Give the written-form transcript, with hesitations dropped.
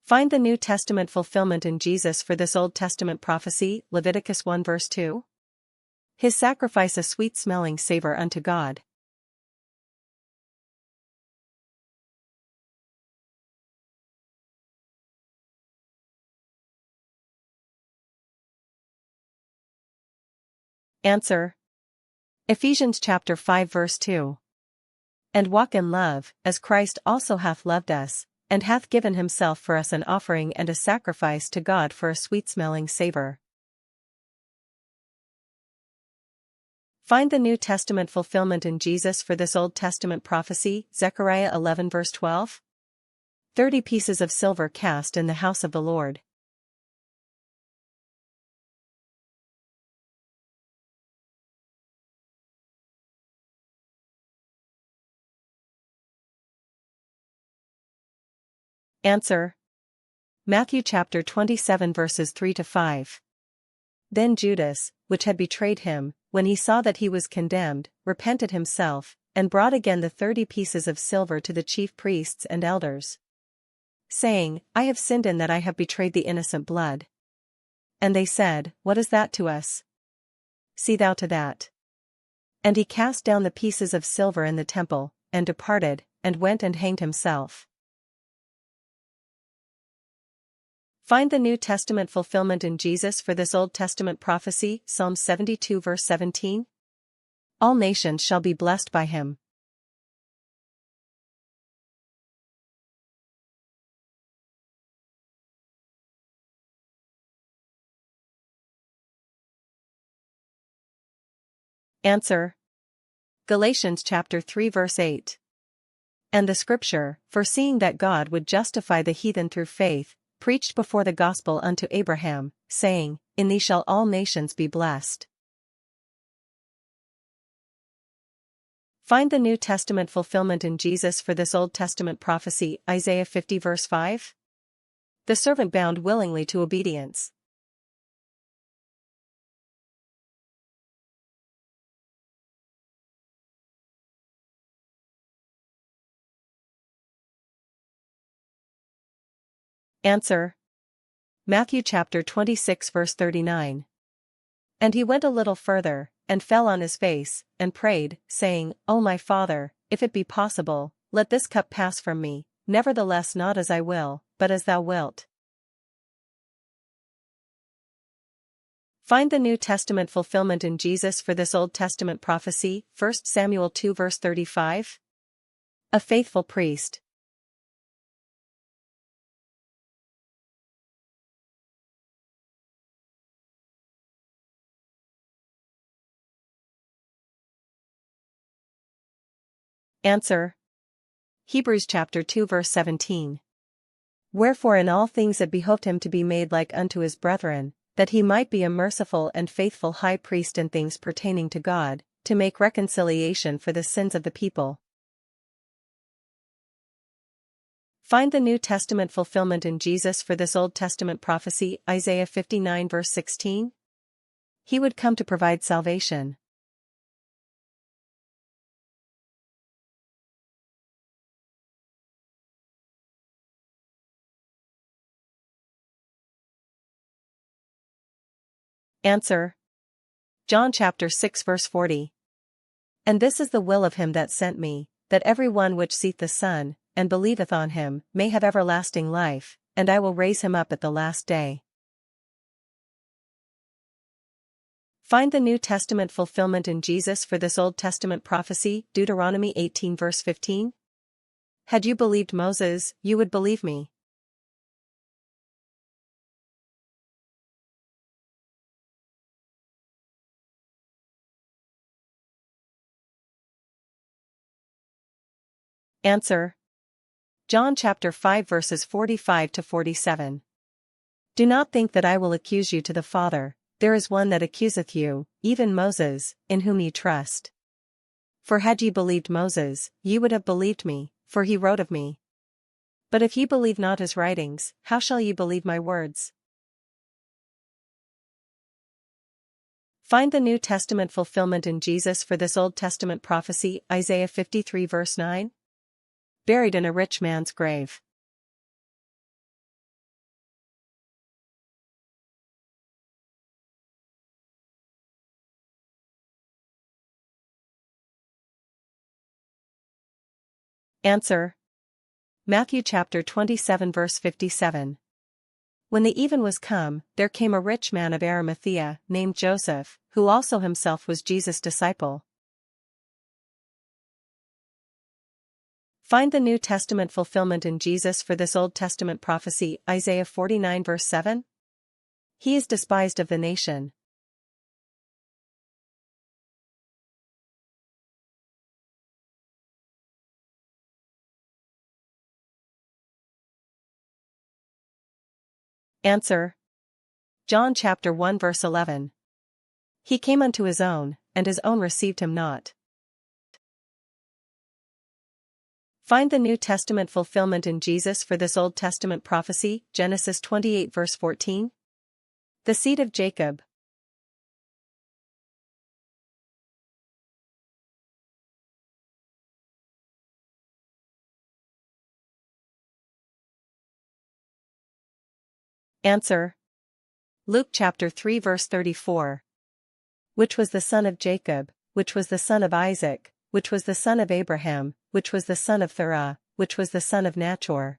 Find the New Testament fulfillment in Jesus for this Old Testament prophecy, Leviticus 1 verse 2. His sacrifice a sweet-smelling savor unto God. Answer. Ephesians chapter 5 verse 2. And walk in love, as Christ also hath loved us, and hath given himself for us an offering and a sacrifice to God for a sweet-smelling savor. Find the New Testament fulfillment in Jesus for this Old Testament prophecy, Zechariah 11 verse 12. 30 pieces of silver cast in the house of the Lord. Answer. Matthew chapter 27 verses 3 to 5. Then Judas, which had betrayed him, when he saw that he was condemned, repented himself, and brought again the 30 pieces of silver to the chief priests and elders, saying, I have sinned in that I have betrayed the innocent blood. And they said, What is that to us? See thou to that. And he cast down the pieces of silver in the temple, and departed, and went and hanged himself. Find the New Testament fulfillment in Jesus for this Old Testament prophecy, Psalm 72 verse 17. All nations shall be blessed by him. Answer. Galatians chapter 3 verse 8. And the scripture, foreseeing that God would justify the heathen through faith, preached before the gospel unto Abraham, saying, In thee shall all nations be blessed. Find the New Testament fulfillment in Jesus for this Old Testament prophecy, Isaiah 50 verse 5. The servant bound willingly to obedience. Answer. Matthew chapter 26 verse 39. And he went a little further, and fell on his face, and prayed, saying, O my Father, if it be possible, let this cup pass from me, nevertheless not as I will, but as thou wilt. Find the New Testament fulfillment in Jesus for this Old Testament prophecy, 1 Samuel 2 verse 35. A faithful priest. Answer. Hebrews chapter 2 verse 17. Wherefore in all things it behoved him to be made like unto his brethren, that he might be a merciful and faithful high priest in things pertaining to God, to make reconciliation for the sins of the people. Find the New Testament fulfillment in Jesus for this Old Testament prophecy, Isaiah 59 verse 16. He would come to provide salvation. Answer. John chapter 6 verse 40. And this is the will of him that sent me, that every one which seeth the Son, and believeth on him, may have everlasting life, and I will raise him up at the last day. Find the New Testament fulfillment in Jesus for this Old Testament prophecy, Deuteronomy 18 verse 15. Had you believed Moses, you would believe me. Answer. John chapter 5 verses 45 to 47. Do not think that I will accuse you to the Father, there is one that accuseth you, even Moses, in whom ye trust. For had ye believed Moses, ye would have believed me, for he wrote of me. But if ye believe not his writings, how shall ye believe my words? Find the New Testament fulfillment in Jesus for this Old Testament prophecy, Isaiah 53 verse 9. Buried in a rich man's grave. Answer. Matthew chapter 27 verse 57. When the even was come, there came a rich man of Arimathea, named Joseph, who also himself was Jesus' disciple. Find the New Testament fulfillment in Jesus for this Old Testament prophecy, Isaiah 49 verse 7. He is despised of the nation. Answer. John chapter 1 verse 11. He came unto his own, and his own received him not. Find the New Testament fulfillment in Jesus for this Old Testament prophecy, Genesis 28 verse 14. The seed of Jacob. Answer. Luke chapter 3 verse 34. Which was the son of Jacob, which was the son of Isaac, which was the son of Abraham, which was the son of Thera, which was the son of Nachor.